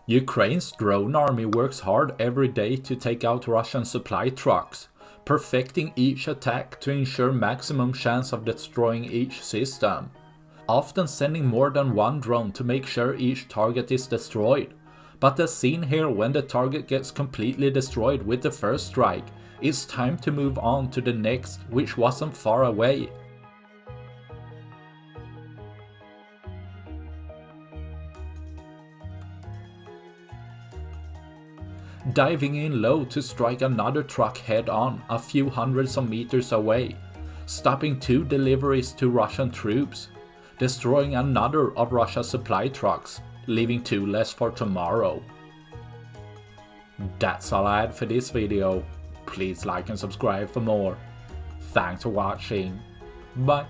Ukraine's drone army works hard every day to take out Russian supply trucks, perfecting each attack to ensure maximum chance of destroying each system, often sending more than one drone to make sure each target is destroyed. But as seen here, when the target gets completely destroyed with the first strike, it's time to move on to the next, which wasn't far away. Diving in low to strike another truck head-on a few hundreds of meters away, stopping 2 deliveries to Russian troops, destroying another of Russia's supply trucks, leaving 2 less for tomorrow. That's all I had for this video. Please like and subscribe for more. Thanks for watching. Bye.